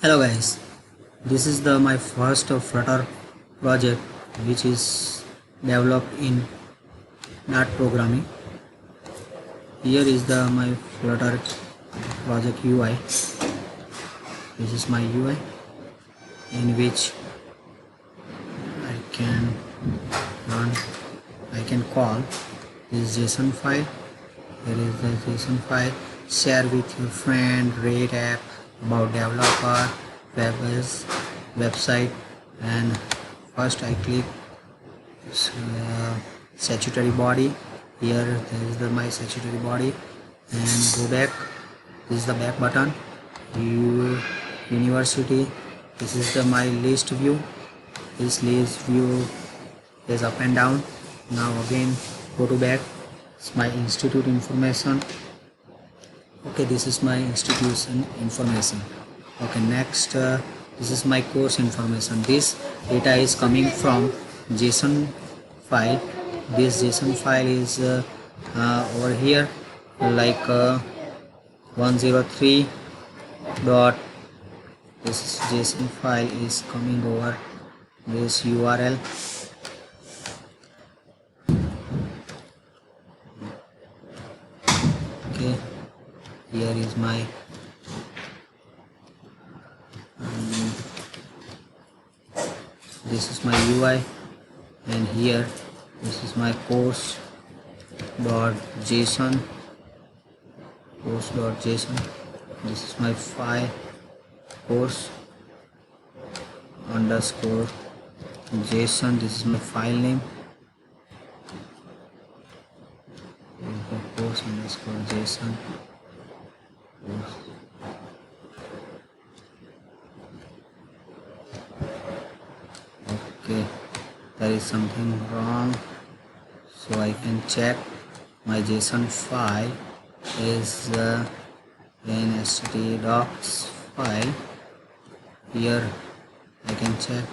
Hello guys, this is the my first Flutter project which is developed in Dart programming. Here is the my Flutter project UI. This is my UI in which I can run, I can call this JSON file. Here is the JSON file. Share with your friend, rate app, about developer, website, and first I click statutory body. Here there is my statutory body, and go back. This is the back button. University. This is my list view. This list view is up and down. Now again go to back. It's my institute information. Okay, this is my institution information. Okay, next this is my course information. This data is coming from JSON file. This JSON file is over here, like 103 dot. This JSON file is coming over this URL. Okay, here is my this is my UI, and here this is my course.json. This is my file, course underscore JSON. This is my file name. Course underscore JSON. Okay, there is something wrong, so I can check. My JSON file is an std.docs file. Here I can check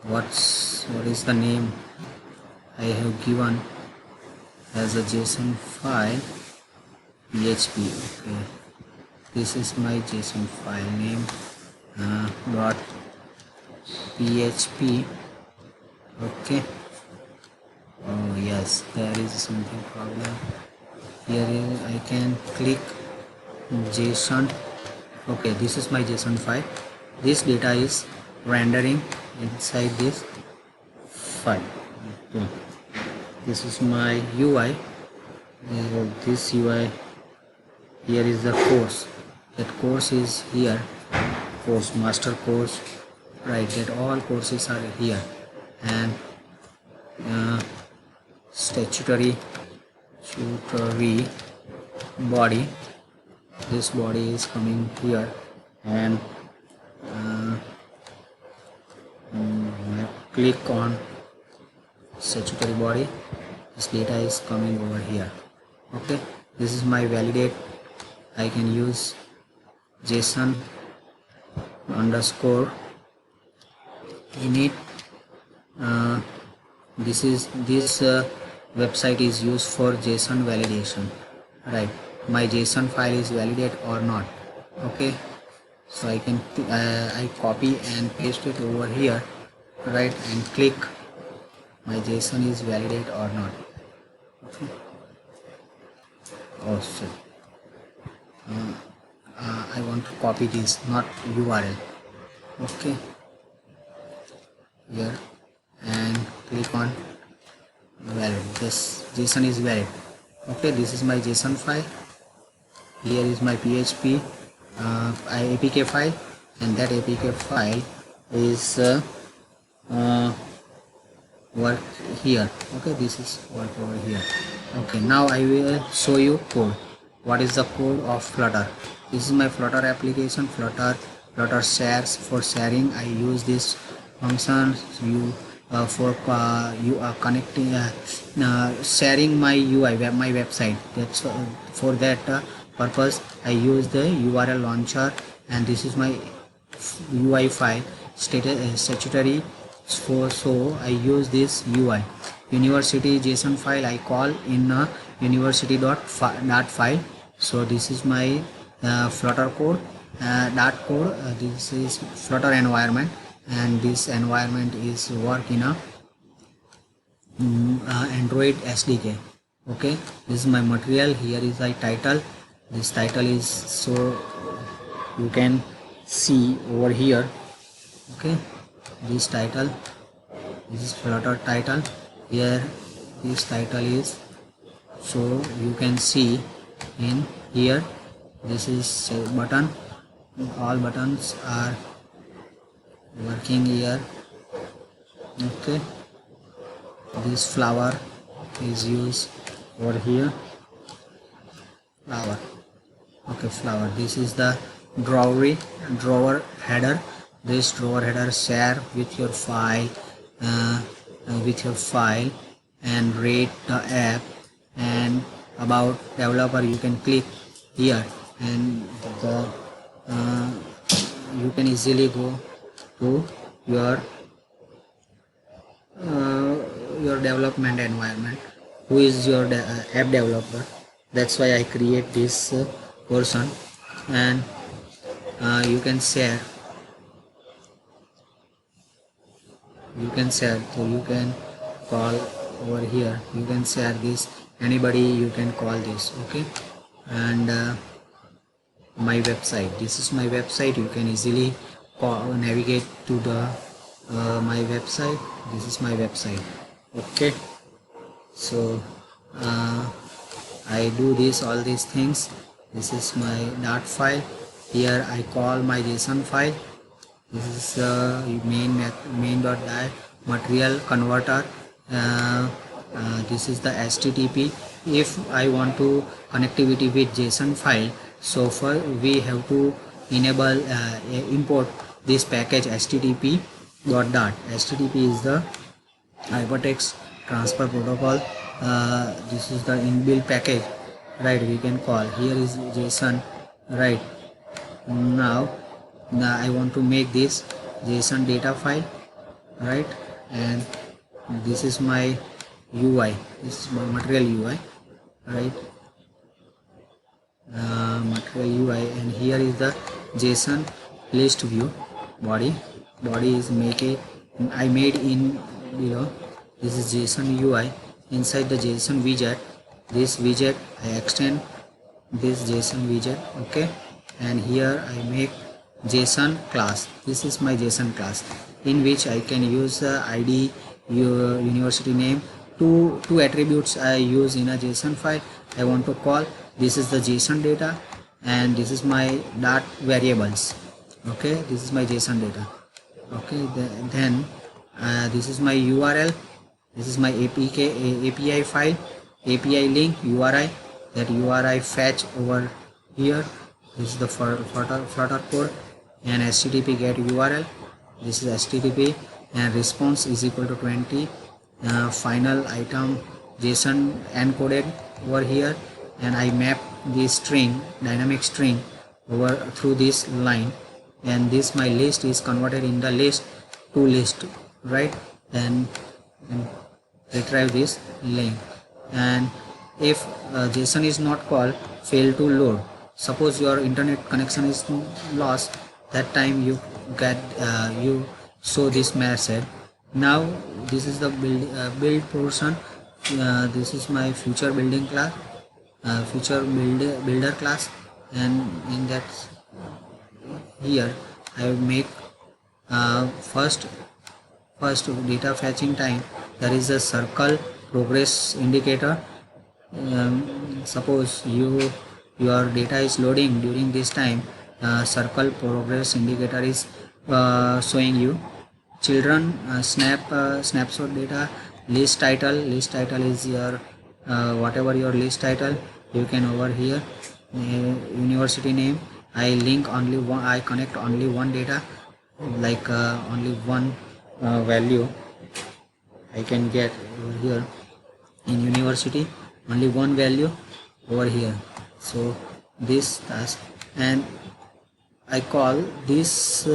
what is the name I have given as a JSON file, PHP. Okay, this is my JSON file name, dot PHP. Okay. Oh yes, there is something problem. Here I can click JSON. Okay, this is my JSON file. This data is rendering inside this file. Okay. This is my UI. This UI, here is the course. That course is here. Course, master course, right? That all courses are here, and statutory body. This body is coming here, and I click on statutory body. This data is coming over here. Okay, this is my validate. I can use JSON underscore init. This website is used for JSON validation, right? My JSON file is validate or not. Okay, so I can I copy and paste it over here, right, and click my JSON is validate or not. Okay. Oh shit, I want to copy this, not URL. Okay, here, and click on valid. This JSON is valid. Okay, this is my JSON file. Here is my PHP APK file, and that APK file is work here. Okay, this is work over here. Okay, now I will show you code. What is the code of Flutter? This is my Flutter application. Flutter shares. For sharing, I use this function. For you are connecting sharing my UI my website. That's for that purpose I use the URL launcher, and this is my UI file statutory. So I use this UI university JSON file. I call in university dot file. So this is my Flutter code, dot code. This is Flutter environment, and this environment is work in a Android SDK. Okay, this is my material. Here is my title. This title is, so you can see over here. Okay, this title, this is Flutter title. Here this title is, so you can see in here. This is a button. All buttons are working here. Okay, this flower is used over here. Flower. Okay, flower. This is the drawer header. This drawer header share with your file, and rate the app, and about developer you can click here, and you can easily go to your development environment. Who is your app developer? That's why I create this person, and you can share. So you can call over here. You can share this. Anybody you can call this. Okay, and my website. This is my website. You can easily navigate to the my website. This is my website. Okay, so I do all these things. This is my dot file. Here I call my JSON file. This is main.dat material converter. This is the HTTP. If I want to connectivity with JSON file, so far we have to enable import this package HTTP.dat. HTTP is the hypertext transfer protocol. This is the inbuilt package, right? We can call. Here is JSON, right? Now I want to make this JSON data file, right? And this is my UI. This is my material UI, right? Material UI, and here is the JSON list view. Body is I made in below. This is JSON UI. Inside the JSON widget, this widget I extend this JSON widget. Okay, and here I make JSON class. This is my JSON class, in which I can use ID, your university name. Two attributes I use in a JSON file. I want to call. This is the JSON data, and this is my dot variables. Okay, this is my JSON data. Okay, then this is my URL. This is my API file, API link, URI. That URI fetch over here. This is the Flutter code, and HTTP get URL. This is HTTP, and response is equal to 20. Final item JSON encoded over here, and I map this string, dynamic string, over through this line, and this my list is converted in the list to list, right? And retrieve this link. And if JSON is not called, fail to load. Suppose your internet connection is lost, that time you get you show this message. Now this is the build portion. This is my future building class, builder class, and in that here I make first data fetching time. There is a circle progress indicator. Suppose your data is loading during this time, circle progress indicator is showing you. Children snapshot data. List title is your whatever your list title, you can over here. University name, I link only one, I connect only one data, like only one value I can get over here. In university, only one value over here. So this task, and I call this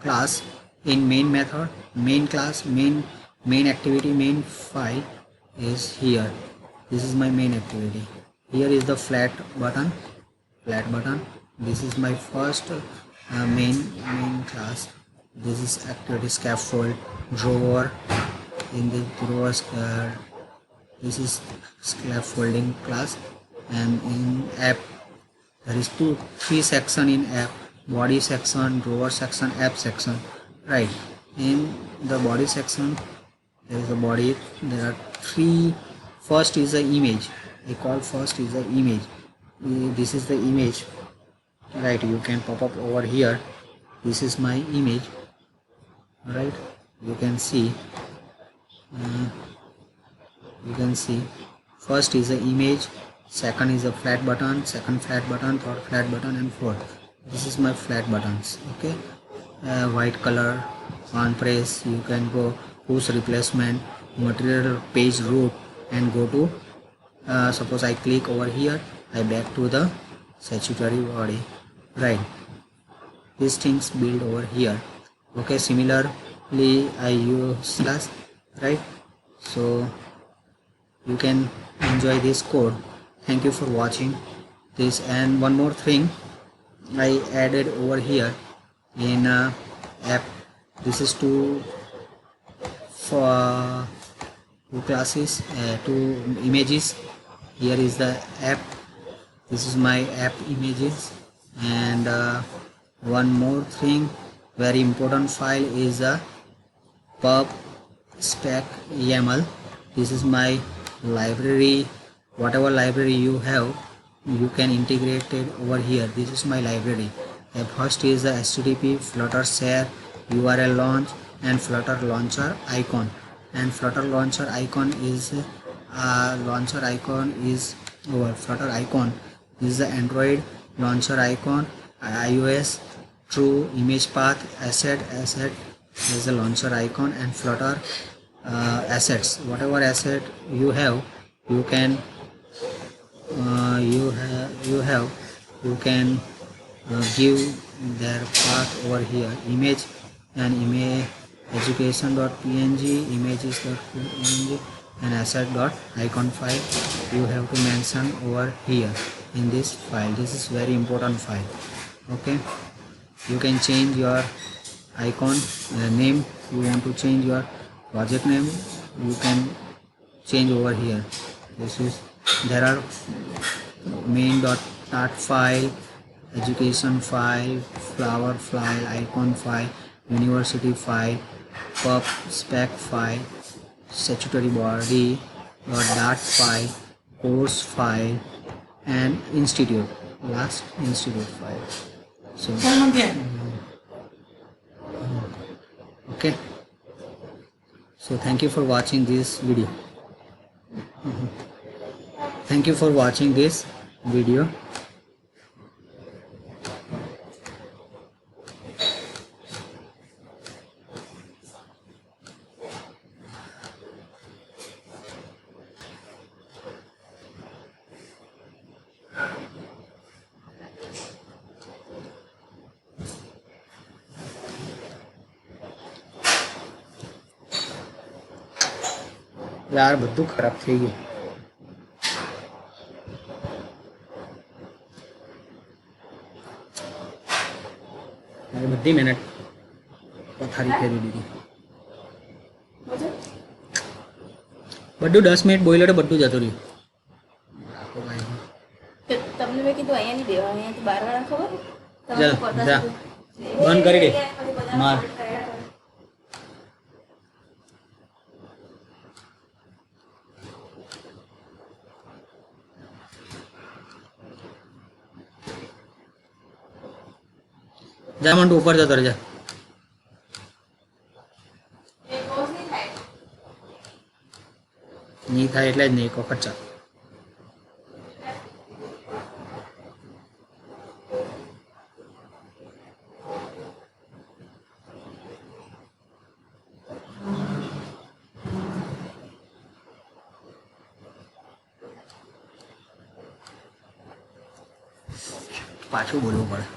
class in main method, main class, main activity, main file is here. This is my main activity. Here is the flat button, This is my first main class. This is activity scaffold, drawer. In the drawers, this is scaffolding class. And in app, there is three section in app: body section, drawer section, app section. Right. In the body section, there is a body. There are three. First is the image. I call first is the image. This is the image. Right. You can pop up over here. This is my image. Right. You can see. First is the image. Second is a flat button. Second flat button. Third flat button, and fourth. This is my flat buttons. Okay. White color. On press, you can go push replacement, material page root, and go to suppose I click over here, I back to the statutory body. Right. These things build over here. Okay. Similarly, I use slash. Right. So you can enjoy this code. Thank you for watching this. And one more thing I added over here in app. This is two classes, two images. Here is the app. This is my app images. And one more thing, very important file is a pub spec YAML. This is my library. Whatever library you have, you can integrate it over here. This is my library. The first is the HTTP, Flutter share, URL launch, and Flutter launcher icon. And Flutter launcher icon is over. Flutter icon is the Android launcher icon, iOS true image path asset is the launcher icon, and Flutter assets. Whatever asset you have, you can give their path over here. Image and image education.png, images.png, and asset.icon file you have to mention over here in this file. This is very important file. Okay. You can change your icon name. You want to change your project name, you can change over here. There are main.start file, education file, flower file, icon file, university file, pub spec file, statutory body, dart file, course file, and institute file. So okay. So thank you for watching this video. Thank you for watching this video. यार બધું ખરાબ થઈ ગયું. બધી મહેનત પથારી ફેરવી દીધી. બધું 10 મિનિટ બોલ્યો તો બધું જતું રહ્યું. તમને મેં કીધું અહીંયા નહીં દેવા, અહીંયા તો 12 વાળા ખબર જા જા બંધ કરી દે માર. જા મંટુ ઉપર જતો રહે જા. નહીં થાય એટલે જ નહીં, એક વખત ચાલ. પાછું બોલવું પડે.